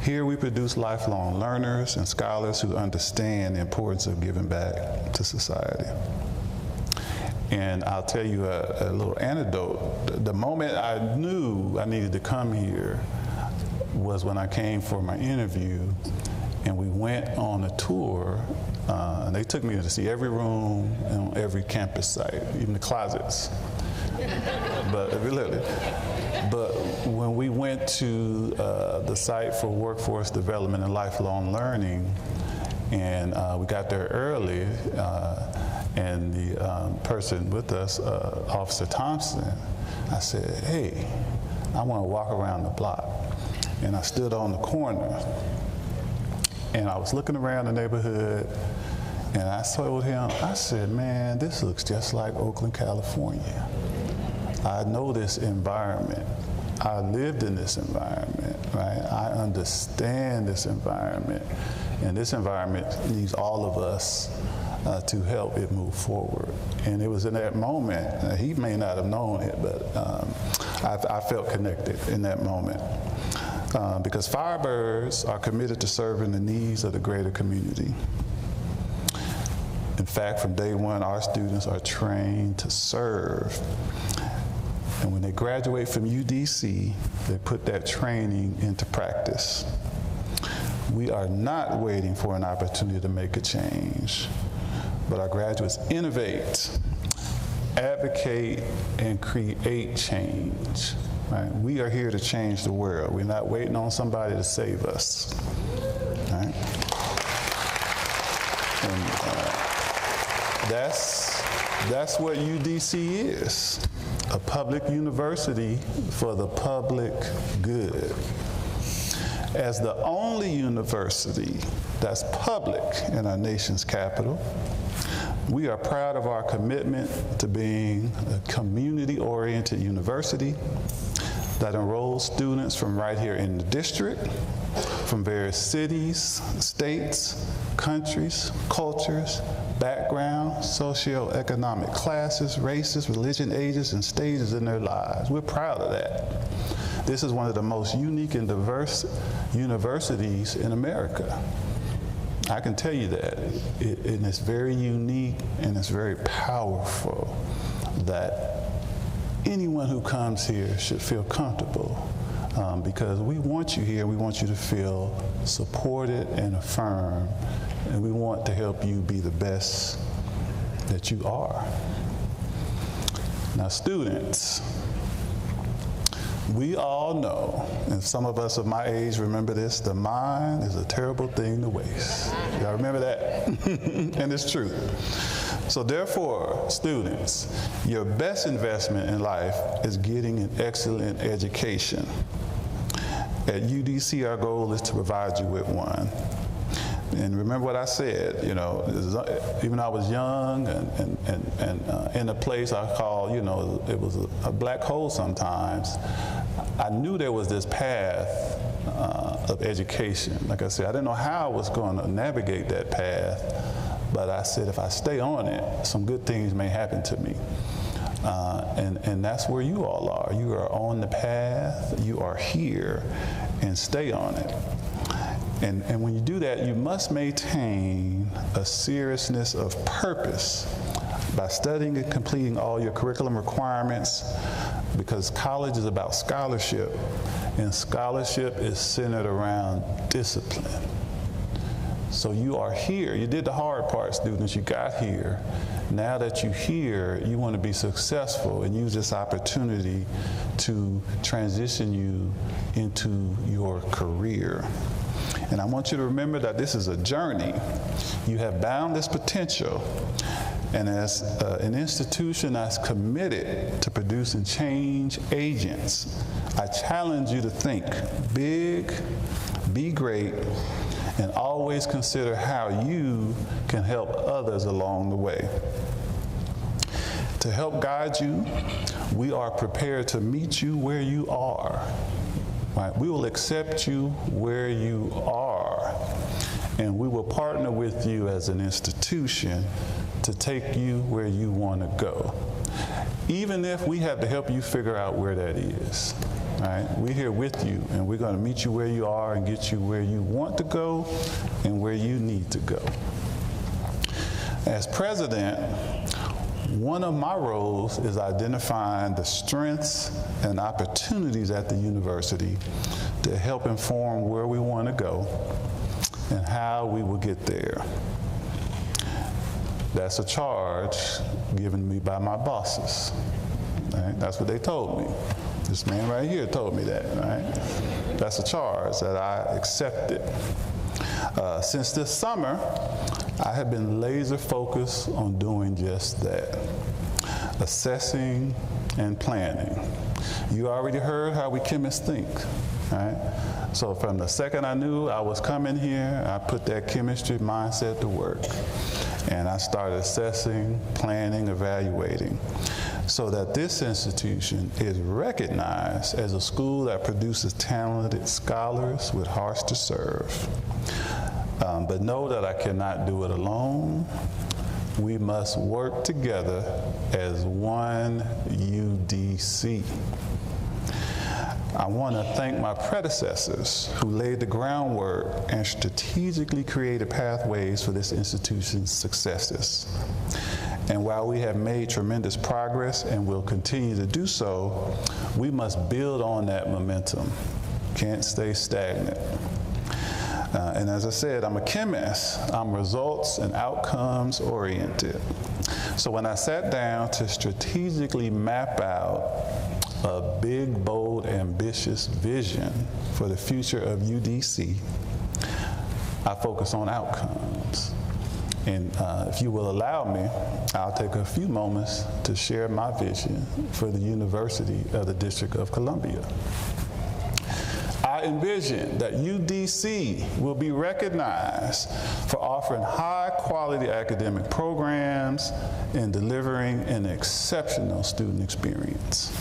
Here we produce lifelong learners and scholars who understand the importance of giving back to society. And I'll tell you a little anecdote. The moment I knew I needed to come here was when I came for my interview, and we went on a tour, and they took me to see every room on every campus site, even the closets. But when we went to the site for workforce development and lifelong learning, and we got there early, and the person with us, Officer Thompson, I said, hey, I want to walk around the block. And I stood on the corner, and I was looking around the neighborhood, and I told him, I said, man, this looks just like Oakland, California. I know this environment. I lived in this environment, right? I understand this environment, and this environment needs all of us to help it move forward. And it was in that moment, he may not have known it, but I felt connected in that moment. Because Firebirds are committed to serving the needs of the greater community. In fact, from day one, our students are trained to serve. And when they graduate from UDC, they put that training into practice. We are not waiting for an opportunity to make a change, but our graduates innovate, advocate, and create change. Right? We are here to change the world. We're not waiting on somebody to save us. Right? And that's what UDC is, a public university for the public good. As the only university that's public in our nation's capital, we are proud of our commitment to being a community-oriented university that enrolls students from right here in the district, from various cities, states, countries, cultures, backgrounds, socioeconomic classes, races, religion, ages, and stages in their lives. We're proud of that. This is one of the most unique and diverse universities in America. I can tell you that. And it's very unique and it's very powerful that anyone who comes here should feel comfortable because we want you here. We want you to feel supported and affirmed, and we want to help you be the best that you are. Now, students, we all know, and some of us of my age remember this, the mind is a terrible thing to waste. Y'all remember that? And it's true. So therefore, students, your best investment in life is getting an excellent education. At UDC, our goal is to provide you with one. And remember what I said, you know, even though I was young and in a place I call, you know, it was a black hole sometimes, I knew there was this path of education. Like I said, I didn't know how I was going to navigate that path, but I said if I stay on it, some good things may happen to me. And that's where you all are. You are on the path, you are here, and stay on it. And when you do that, you must maintain a seriousness of purpose by studying and completing all your curriculum requirements, because college is about scholarship, and scholarship is centered around discipline. So you are here. You did the hard part, students. You got here. Now that you're here, you want to be successful and use this opportunity to transition you into your career. And I want you to remember that this is a journey. You have boundless potential. And as an institution that's committed to producing change agents, I challenge you to think big, be great, and always consider how you can help others along the way. To help guide you, we are prepared to meet you where you are. Right? We will accept you where you are, and we will partner with you as an institution to take you where you want to go, even if we have to help you figure out where that is. Right? We're here with you, and we're going to meet you where you are and get you where you want to go and where you need to go. As president, one of my roles is identifying the strengths and opportunities at the university to help inform where we want to go and how we will get there. That's a charge given me by my bosses. Right? That's what they told me. This man right here told me that. Right? That's a charge that I accepted. Since this summer, I have been laser focused on doing just that, assessing and planning. You already heard how we chemists think, right? So from the second I knew I was coming here, I put that chemistry mindset to work. And I started assessing, planning, evaluating, so that this institution is recognized as a school that produces talented scholars with hearts to serve. But know that I cannot do it alone. We must work together as one UDC. I want to thank my predecessors who laid the groundwork and strategically created pathways for this institution's successes. And while we have made tremendous progress and will continue to do so, we must build on that momentum. Can't stay stagnant. And as I said, I'm a chemist. I'm results and outcomes oriented. So when I sat down to strategically map out a big, bold, ambitious vision for the future of UDC, I focus on outcomes. And if you will allow me, I'll take a few moments to share my vision for the University of the District of Columbia. I envision that UDC will be recognized for offering high-quality academic programs and delivering an exceptional student experience.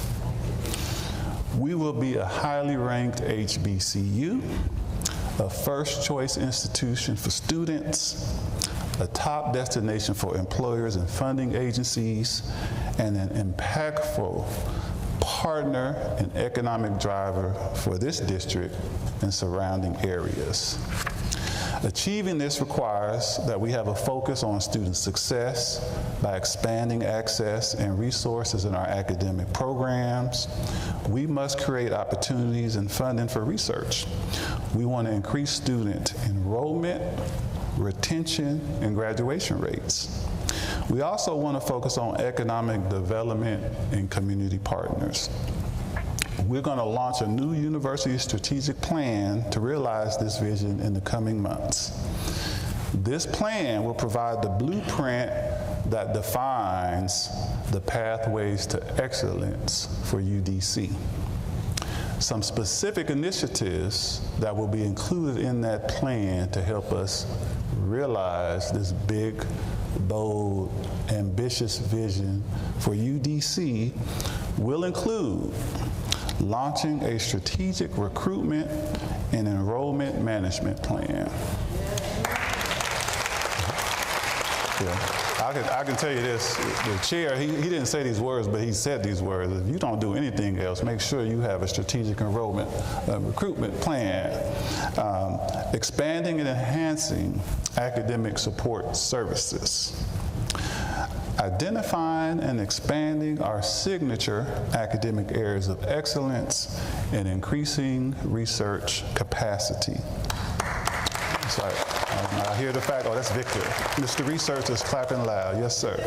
We will be a highly ranked HBCU, a first-choice institution for students, a top destination for employers and funding agencies, and an impactful partner and economic driver for this district and surrounding areas. Achieving this requires that we have a focus on student success by expanding access and resources in our academic programs. We must create opportunities and funding for research. We want to increase student enrollment, retention, and graduation rates. We also want to focus on economic development and community partners. We're going to launch a new university strategic plan to realize this vision in the coming months. This plan will provide the blueprint that defines the pathways to excellence for UDC. Some specific initiatives that will be included in that plan to help us realize this big, bold, ambitious vision for UDC will include launching a strategic recruitment and enrollment management plan. Yeah. I can tell you this, the chair, he didn't say these words, but he said these words. If you don't do anything else, make sure you have a strategic enrollment recruitment plan. Expanding and enhancing academic support services. Identifying and expanding our signature academic areas of excellence and increasing research capacity. So I I hear the fact, oh, that's Victor. Mr. Research is clapping loud. Yes, sir.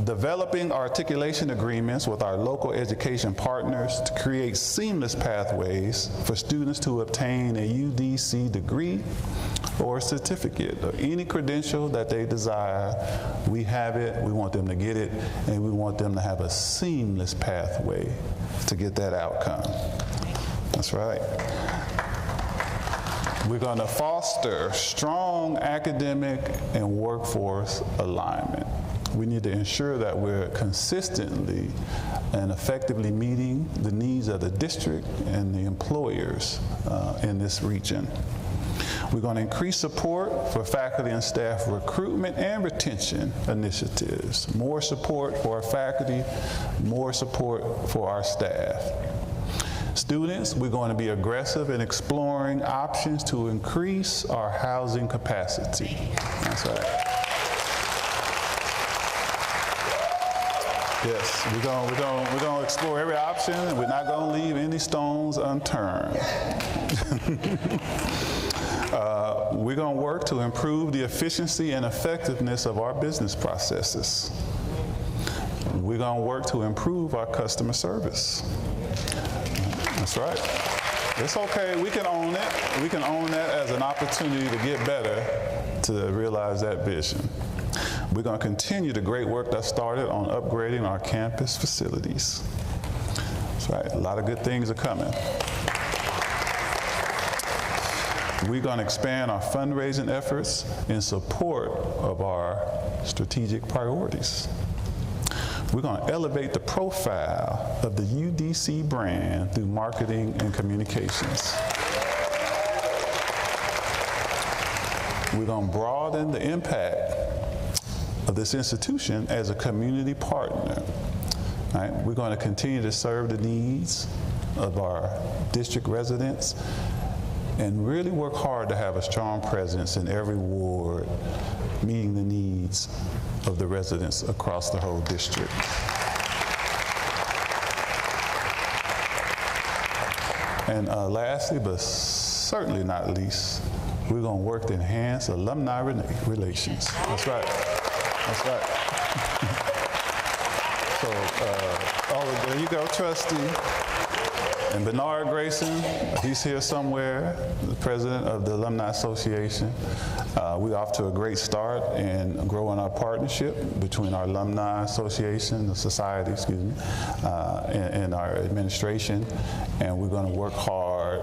Developing articulation agreements with our local education partners to create seamless pathways for students to obtain a UDC degree or certificate or any credential that they desire. We have it, we want them to get it, and we want them to have a seamless pathway to get that outcome. That's right. We're going to foster strong academic and workforce alignment. We need to ensure that we're consistently and effectively meeting the needs of the district and the employers in this region. We're going to increase support for faculty and staff recruitment and retention initiatives. More support for our faculty, more support for our staff. Students, we're going to be aggressive in exploring options to increase our housing capacity. That's right. Yes, we're going to explore every option, and we're not going to leave any stones unturned. We're going to work to improve the efficiency and effectiveness of our business processes. We're going to work to improve our customer service. That's right. It's okay. We can own it. We can own that as an opportunity to get better, to realize that vision. We're going to continue the great work that started on upgrading our campus facilities. That's right. A lot of good things are coming. We're going to expand our fundraising efforts in support of our strategic priorities. We're going to elevate the profile of the UDC brand through marketing and communications. We're going to broaden the impact of this institution as a community partner. Right? We're going to continue to serve the needs of our district residents and really work hard to have a strong presence in every ward, meeting the needs of the residents across the whole district. And lastly, but certainly not least, we're going to work to enhance alumni relations. That's right. That's right. So, oh, there you go, trustee. And Bernard Grayson, he's here somewhere, the president of the Alumni Association. We're off to a great start in growing our partnership between our Alumni Association, the society, excuse me, and our administration. And we're going to work hard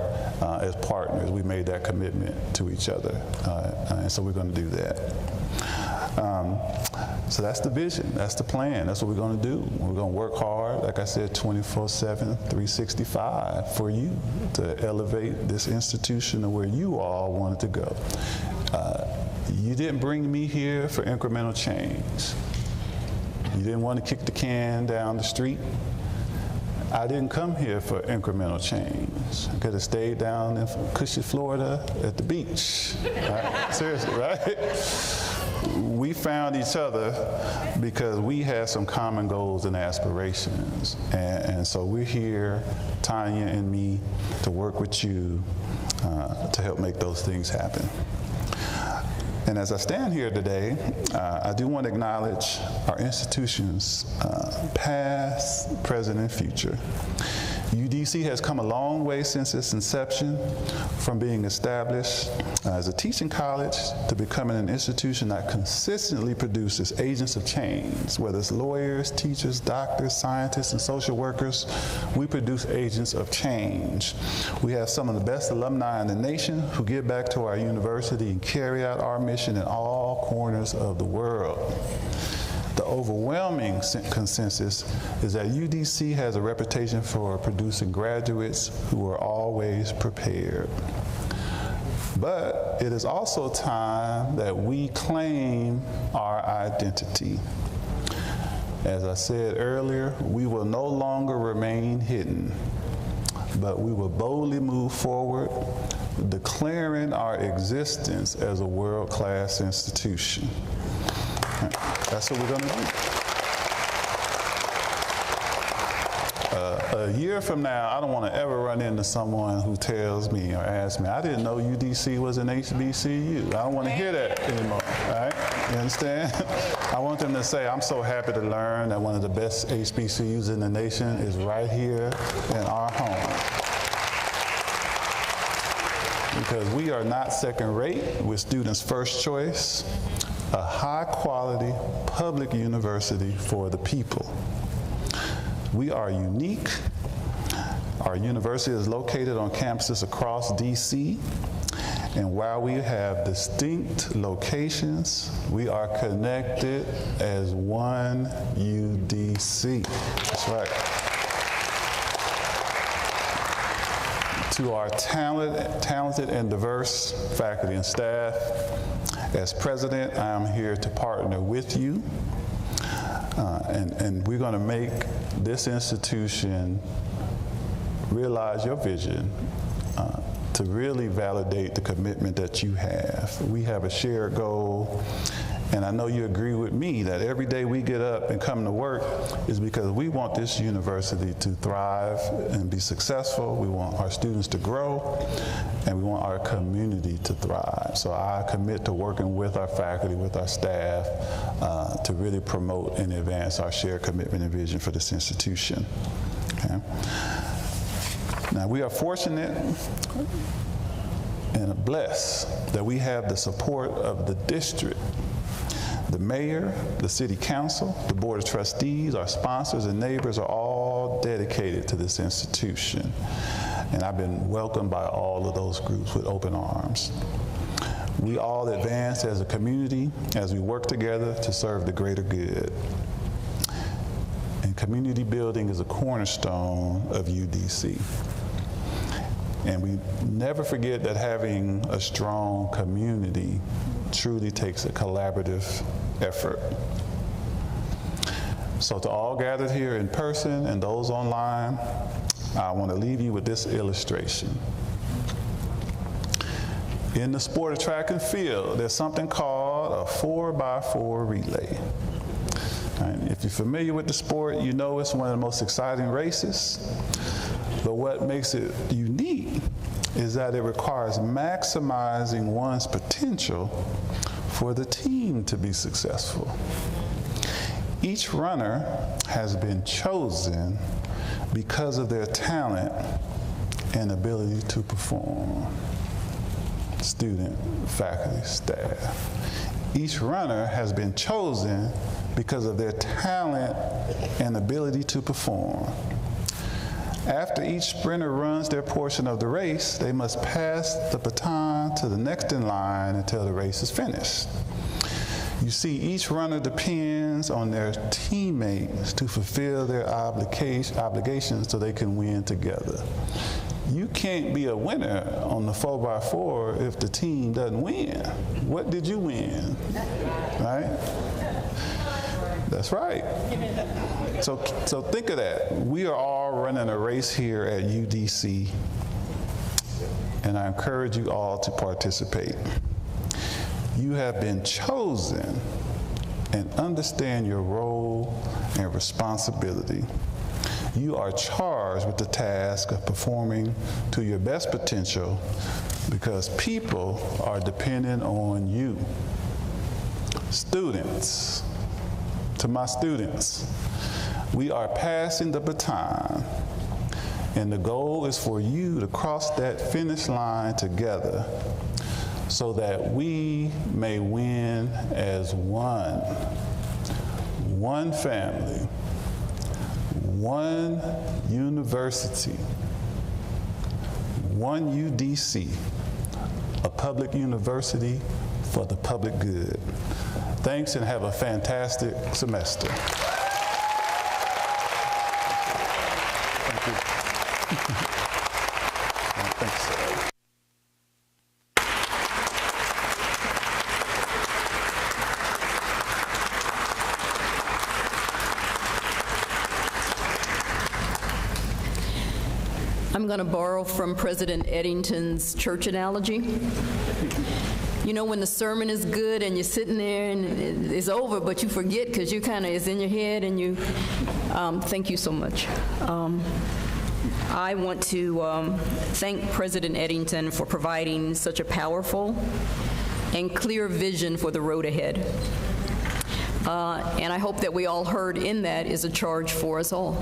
as partners. We made that commitment to each other. And so we're going to do that. So that's the vision, that's the plan, that's what we're going to do. We're going to work hard, like I said, 24/7, 365 for you to elevate this institution to where you all wanted to go. You didn't bring me here for incremental change. You didn't want to kick the can down the street. I didn't come here for incremental change. I could have stayed down in Cushy, Florida at the beach. Right? Seriously, right? We found each other because we had some common goals and aspirations. And so we're here, Tanya and me, to work with you to help make those things happen. And as I stand here today, I do want to acknowledge our institution's past, present, and future. UDC has come a long way since its inception, from being established as a teaching college to becoming an institution that consistently produces agents of change. Whether it's lawyers, teachers, doctors, scientists, and social workers, we produce agents of change. We have some of the best alumni in the nation who give back to our university and carry out our mission in all corners of the world. The overwhelming consensus is that UDC has a reputation for producing graduates who are always prepared. But it is also time that we claim our identity. As I said earlier, we will no longer remain hidden, but we will boldly move forward, declaring our existence as a world-class institution. That's what we're going to do. A year from now, I don't want to ever run into someone who tells me or asks me, I didn't know UDC was an HBCU. I don't want to hear that anymore, all right? You understand? I want them to say, I'm so happy to learn that one of the best HBCUs in the nation is right here in our home. Because we are not second rate, we're students' first choice, a high quality public university for the people. We are unique. Our university is located on campuses across DC, and while we have distinct locations, we are connected as one UDC. That's right. To our talented and diverse faculty and staff, as president, I am here to partner with you, and we're going to make this institution realize your vision to really validate the commitment that you have. We have a shared goal, and I know you agree with me that every day we get up and come to work is because we want this university to thrive and be successful. We want our students to grow, and we want our community to thrive. So I commit to working with our faculty, with our staff, to really promote and advance our shared commitment and vision for this institution. Okay? Now, we are fortunate and blessed that we have the support of the district. The mayor, the city council, the board of trustees, our sponsors and neighbors are all dedicated to this institution. And I've been welcomed by all of those groups with open arms. We all advance as a community as we work together to serve the greater good. And community building is a cornerstone of UDC. And we never forget that having a strong community truly takes a collaborative effort. So to all gathered here in person and those online, I want to leave you with this illustration. In the sport of track and field, there's something called a 4x4 relay. And if you're familiar with the sport, you know it's one of the most exciting races. But what makes it unique is that it requires maximizing one's potential for the team to be successful. Each runner has been chosen because of their talent and ability to perform. Student, faculty, staff. Each runner has been chosen because of their talent and ability to perform. After each sprinter runs their portion of the race, they must pass the baton to the next in line until the race is finished. You see, each runner depends on their teammates to fulfill their obligations so they can win together. You can't be a winner on the 4x4 if the team doesn't win. What did you win? Right? That's right. So think of that. We are all running a race here at UDC, and I encourage you all to participate. You have been chosen, and understand your role and responsibility. You are charged with the task of performing to your best potential because people are dependent on you. Students, to my students, we are passing the baton, and the goal is for you to cross that finish line together so that we may win as one. One family, one university, one UDC, a public university for the public good. Thanks, and have a fantastic semester. Thank you. Thanks. I'm going to borrow from President Eddington's church analogy. You know, when the sermon is good and you're sitting there and it's over, but you forget because you kind of, it's in your head and you, thank you so much. I want to thank President Eddington for providing such a powerful and clear vision for the road ahead. And I hope that we all heard in that is a charge for us all.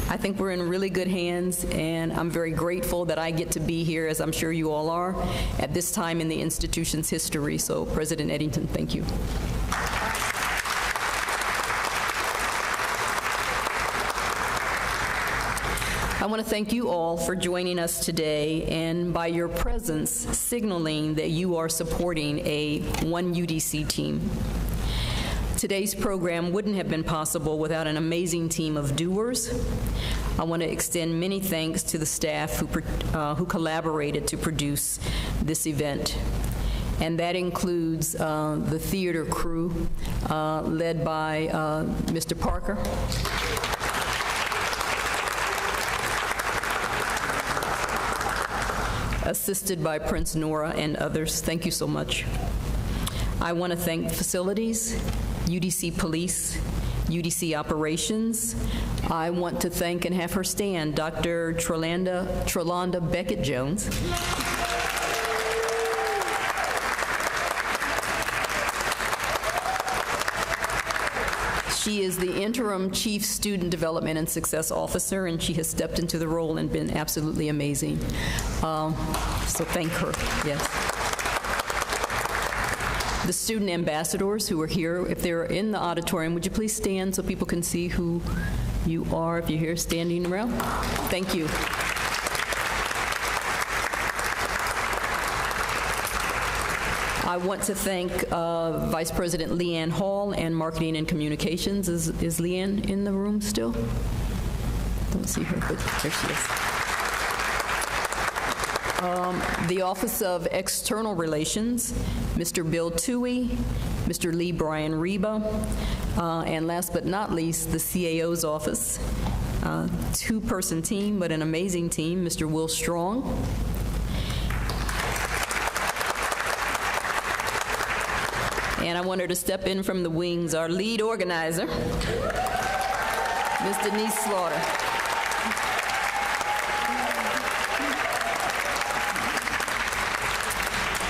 I think we're in really good hands, and I'm very grateful that I get to be here, as I'm sure you all are, at this time in the institution's history. So, President Eddington, thank you. I want to thank you all for joining us today and by your presence signaling that you are supporting a One UDC team. Today's program wouldn't have been possible without an amazing team of doers. I want to extend many thanks to the staff who collaborated to produce this event. And that includes the theater crew led by Mr. Parker. Assisted by Prince Nora and others. Thank you so much. I want to thank facilities, UDC Police, UDC Operations. I want to thank and have her stand Dr. Trelonda Beckett-Jones. She is the interim Chief Student Development and Success Officer, and she has stepped into the role and been absolutely amazing. So thank her, yes. The student ambassadors who are here, if they're in the auditorium, would you please stand so people can see who you are if you're here standing around? Thank you. I want to thank Vice President Leanne Hall and Marketing and Communications. Is Leanne in the room still? Don't see her, but there she is. The Office of External Relations, Mr. Bill Toohey, Mr. Lee Brian Reba, and last but not least, the CAO's office. Two-person team, but an amazing team, Mr. Will Strong. And I want her to step in from the wings, our lead organizer, Ms. Denise Slaughter.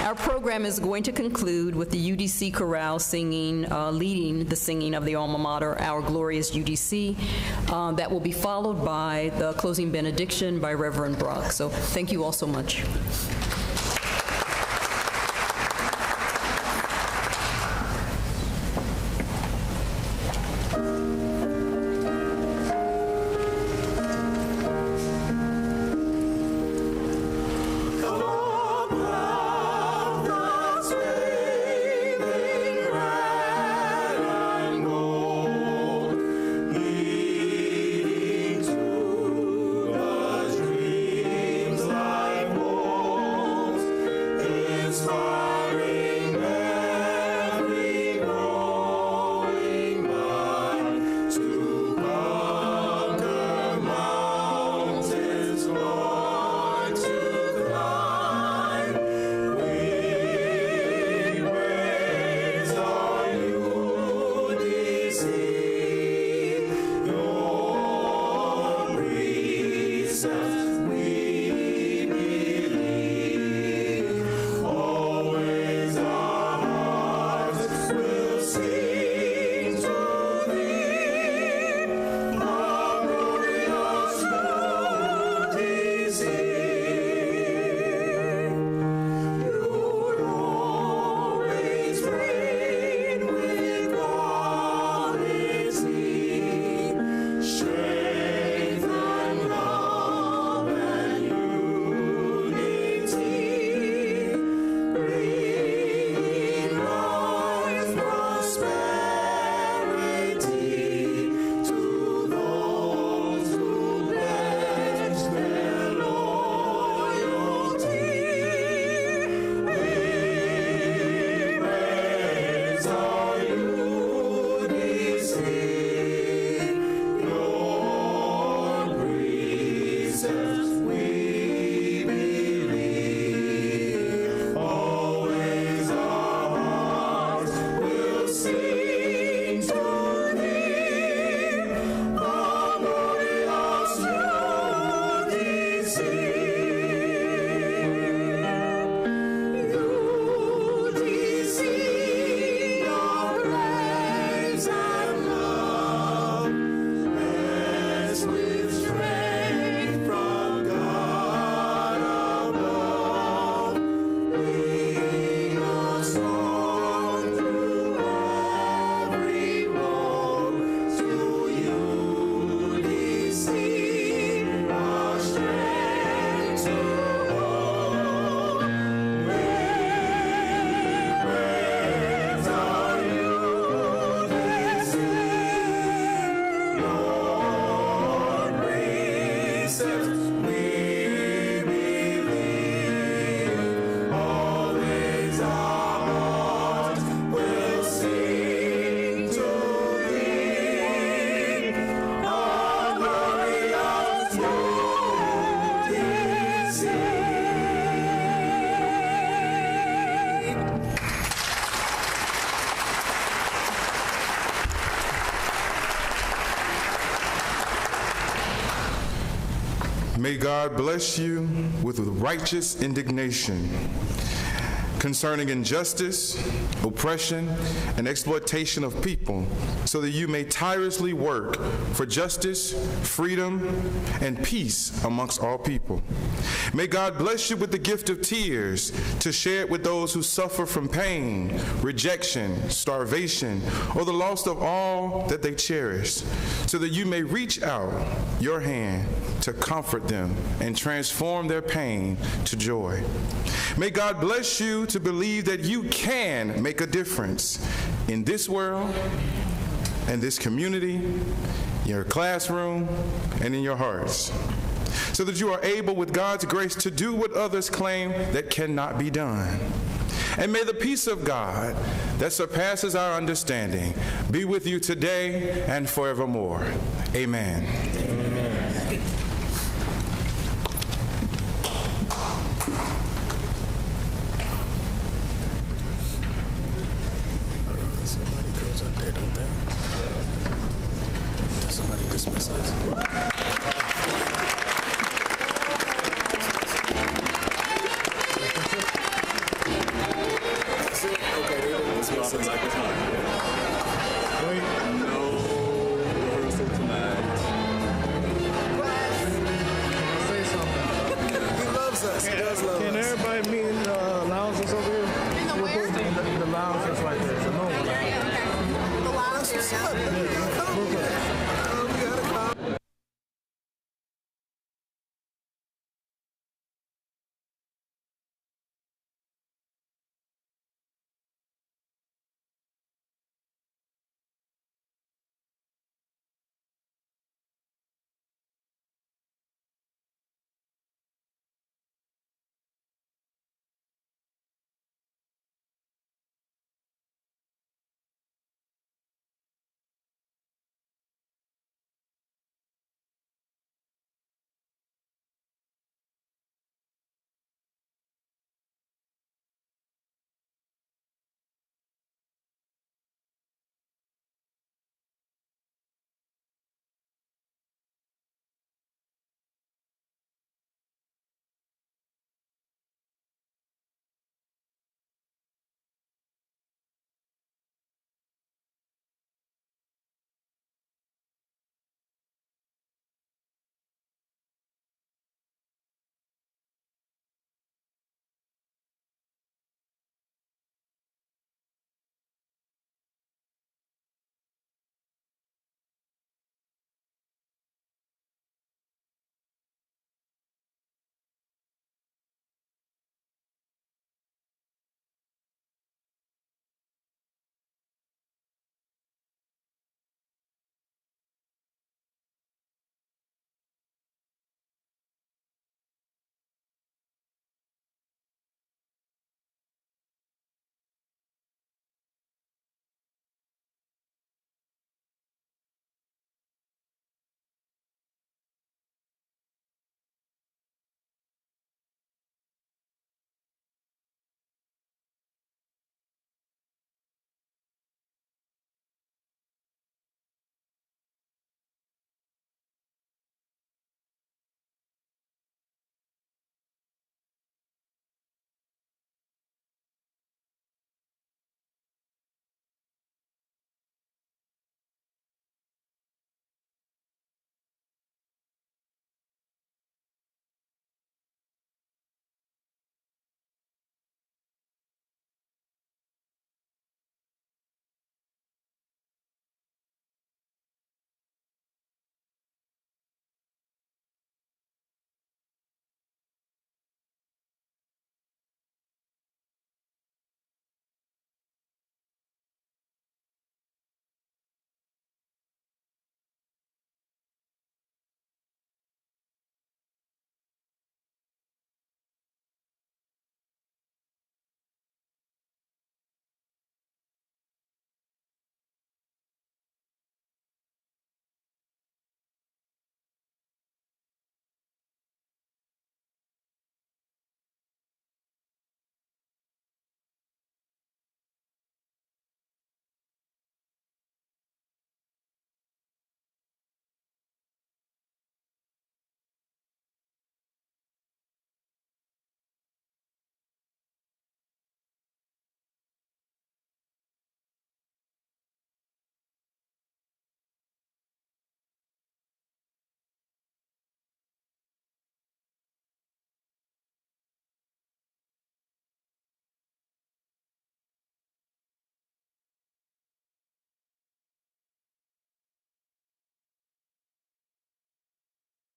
Our program is going to conclude with the UDC Chorale singing, leading the singing of the alma mater, Our Glorious UDC. That will be followed by the closing benediction by Reverend Brock. So thank you all so much. Dreams like gold. May God bless you with righteous indignation concerning injustice, oppression, and exploitation of people, so that you may tirelessly work for justice, freedom, and peace amongst all people. May God bless you with the gift of tears to share it with those who suffer from pain, rejection, starvation, or the loss of all that they cherish, so that you may reach out your hand to comfort them and transform their pain to joy. May God bless you to believe that you can make a difference in this world and this community, your classroom, and in your hearts, so that you are able, with God's grace, to do what others claim that cannot be done. And may the peace of God that surpasses our understanding be with you today and forevermore. Amen. Can everybody meet in the lounges over here? In the where? The lounges right there. The normal lounge. The lounge area.